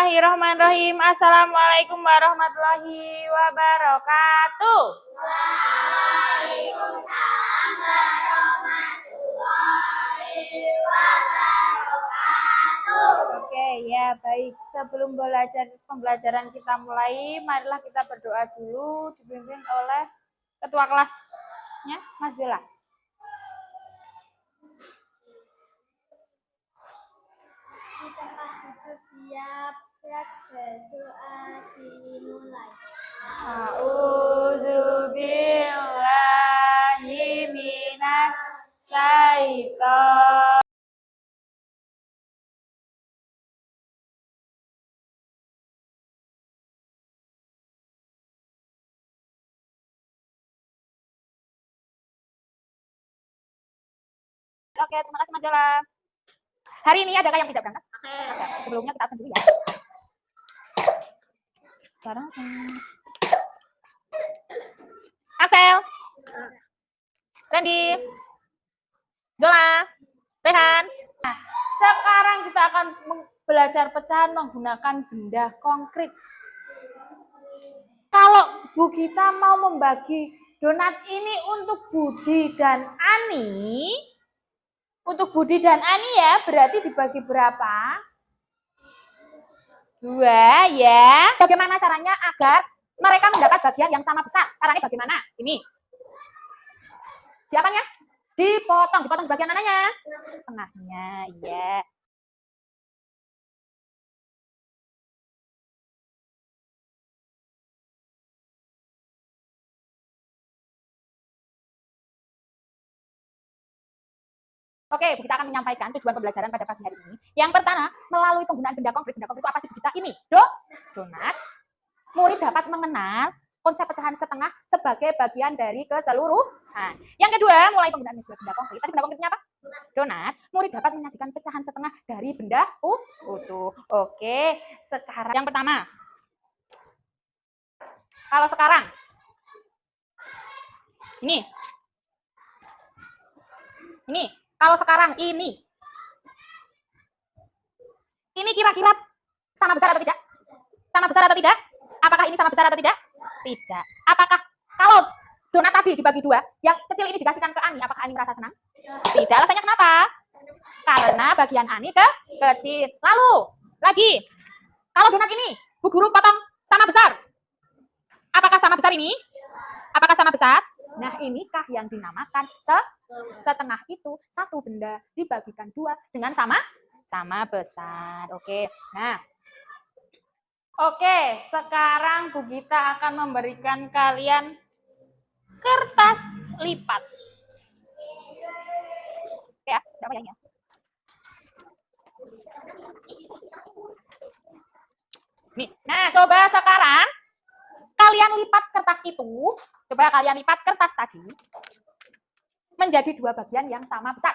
Bismillahirrahmanirrahim. Assalamualaikum warahmatullahi wabarakatuh. Waalaikumsalam warahmatullahi wabarakatuh. Oke, ya baik. Sebelum pembelajaran kita mulai, marilah kita berdoa dulu dipimpin oleh ketua kelasnya, Mas Zola. Kita siap berdoa dimulai. A'udzu billahi minas syaitonir. Oke, terima kasih Mas Zola. Hari ini adakah yang tidak berangkat? Oke. Sebelumnya kita absen dulu ya. Sekarang Axel, Randy, Zola, Rehan. Nah, sekarang kita akan belajar pecahan menggunakan benda konkret. Kalau Bu Gita mau membagi donat ini untuk Budi dan Ani, ya, berarti dibagi berapa? 2 ya. Bagaimana caranya agar mereka mendapat bagian yang sama besar? Caranya bagaimana? Ini. Diapanya? Dipotong bagian mananya? Tengahnya, ya. Oke, kita akan menyampaikan tujuan pembelajaran pada pagi hari ini. Yang pertama, melalui penggunaan benda konkret. Benda konkret itu apa sih, Bu Gita? Ini, donat. Murid dapat mengenal konsep pecahan setengah sebagai bagian dari keseluruhan. Yang kedua, mulai penggunaan benda konkret. Tadi benda konkretnya apa? Donat. Murid dapat menyajikan pecahan setengah dari benda utuh. Oke, sekarang yang pertama. Kalau sekarang, ini. Kalau sekarang ini kira-kira sama besar atau tidak? Sama besar atau tidak? Apakah ini sama besar atau tidak? Tidak. Apakah kalau donat tadi dibagi 2, yang kecil ini dikasihkan ke Ani, apakah Ani merasa senang? Tidak. Alasannya kenapa? Karena bagian Ani kecil. Lalu, lagi, kalau donat ini Bu Guru potong sama besar, apakah sama besar ini? Apakah sama besar? Nah, inikah yang dinamakan setengah itu satu benda dibagikan 2 dengan sama besar. Oke. Nah, oke, sekarang Bu Gita akan memberikan kalian kertas lipat. Ya, apa ya? Nih, nah coba sekarang kalian lipat kertas itu. Coba kalian lipat kertas tadi menjadi 2 bagian yang sama besar.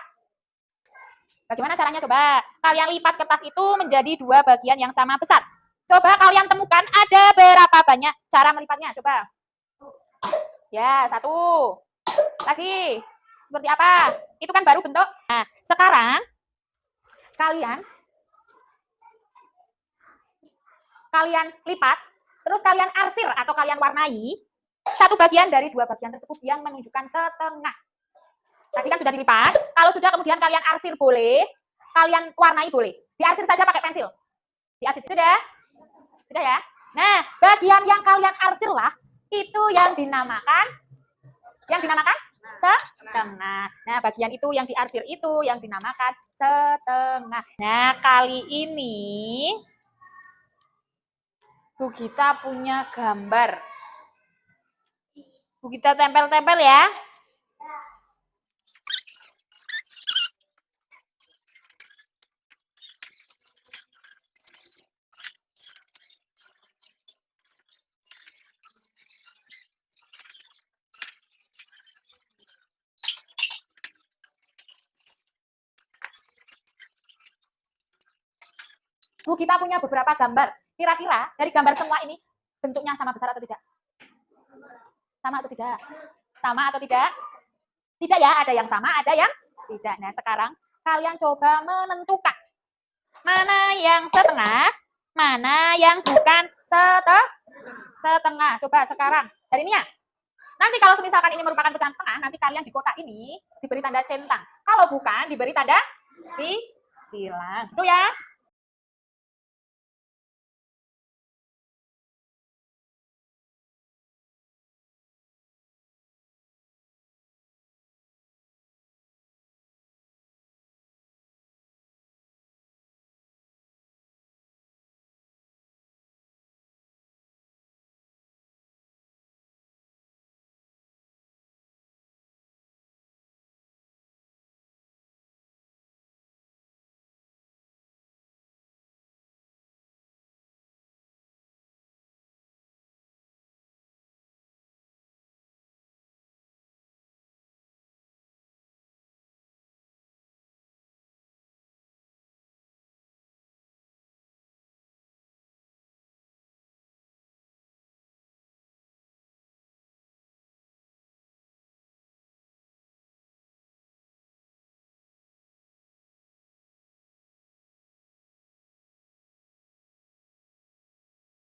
Bagaimana caranya? Coba kalian lipat kertas itu menjadi 2 bagian yang sama besar. Coba kalian temukan ada berapa banyak cara melipatnya. Coba. Ya, 1. Lagi. Seperti apa? Itu kan baru bentuk. Nah, sekarang kalian lipat, terus kalian arsir atau kalian warnai satu bagian dari 2 bagian tersebut yang menunjukkan setengah. Tadi kan sudah dilipat. Kalau sudah kemudian kalian arsir boleh, kalian warnai boleh. Diarsir saja pakai pensil. Diarsir sudah? Sudah ya? Nah, bagian yang kalian arsir lah itu yang dinamakan setengah. Nah, bagian itu yang diarsir itu yang dinamakan setengah. Nah, kali ini Bu Gita punya gambar. Bu Gita tempel-tempel ya. Bu Gita punya beberapa gambar. Kira-kira dari gambar semua ini bentuknya sama besar atau tidak? Sama atau tidak? Sama atau tidak? Tidak ya, ada yang sama, ada yang tidak. Nah, sekarang kalian coba menentukan mana yang setengah, Mana yang bukan setengah? Coba sekarang. Dari ini ya. Nanti kalau misalkan ini merupakan pecahan setengah, nanti kalian di kotak ini diberi tanda centang. Kalau bukan, diberi tanda silang. Itu ya.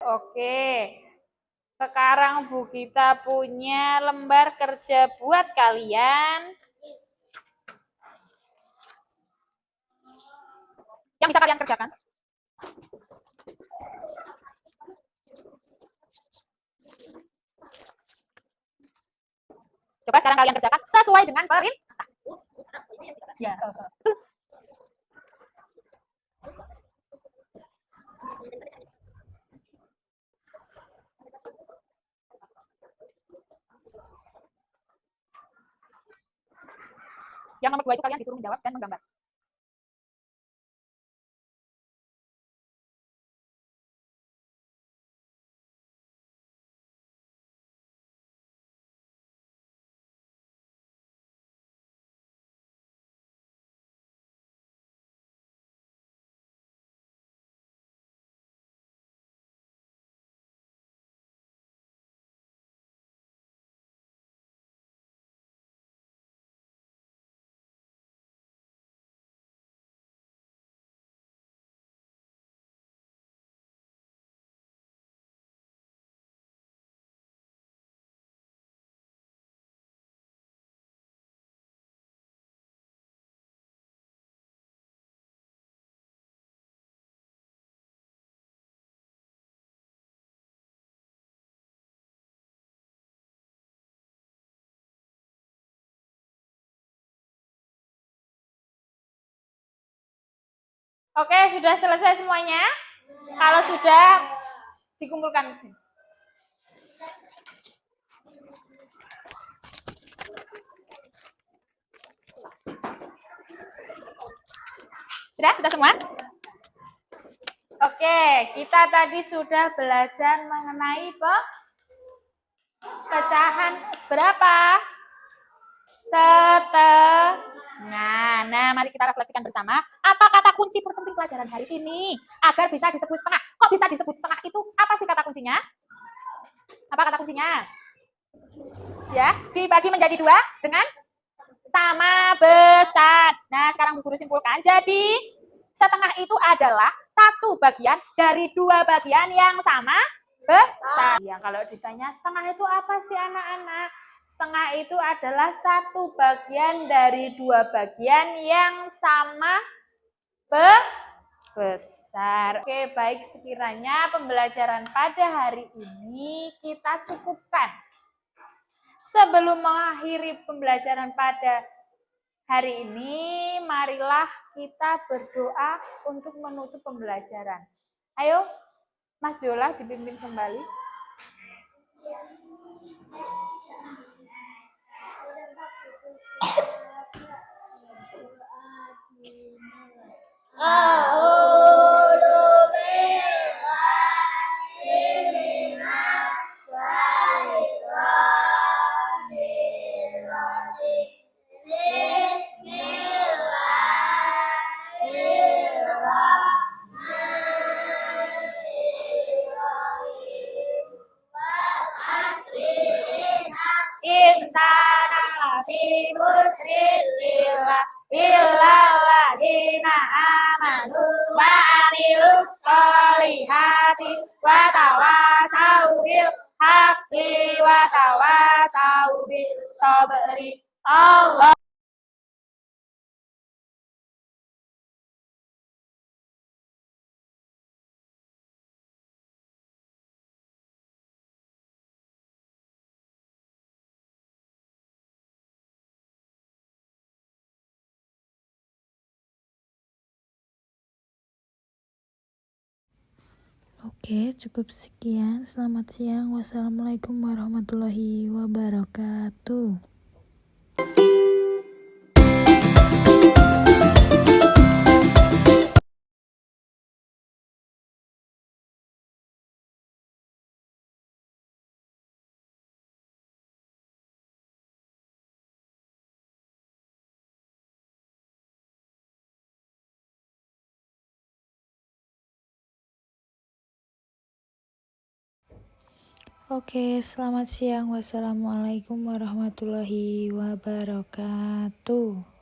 Oke. Sekarang Bu Gita punya lembar kerja buat kalian. Yang bisa kalian kerjakan. Coba sekarang kalian kerjakan sesuai dengan perintah. Ya. Yang nomor 2 itu kalian disuruh menjawab dan menggambar. Oke, sudah selesai semuanya? Kalau sudah, dikumpulkan di sini. Sudah semua? Oke, kita tadi sudah belajar mengenai pecahan berapa? Setengah. Nah, mari kita refleksikan bersama. Apa kata kunci terpenting pelajaran hari ini agar bisa disebut setengah? Kok bisa disebut setengah itu? Apa sih kata kuncinya? Apa kata kuncinya? Ya, dibagi menjadi 2 dengan sama besar. Nah, sekarang Bu Guru simpulkan. Jadi, setengah itu adalah 1 bagian dari 2 bagian yang sama besar. Ya, kalau ditanya setengah itu apa sih anak-anak? Setengah itu adalah 1 bagian dari 2 bagian yang sama besar. Oke, baik, sekiranya pembelajaran pada hari ini kita cukupkan. Sebelum mengakhiri pembelajaran pada hari ini, marilah kita berdoa untuk menutup pembelajaran. Ayo, Mas Yola dipimpin kembali. Insana fi musrin lillah illalladzina amanu wa amilus solihati wa tawasau bil haqqi wa tawasau bis sabri. Allah. Oke, cukup sekian. Selamat siang. Wassalamualaikum warahmatullahi wabarakatuh. Oke, selamat siang. Wassalamualaikum warahmatullahi wabarakatuh.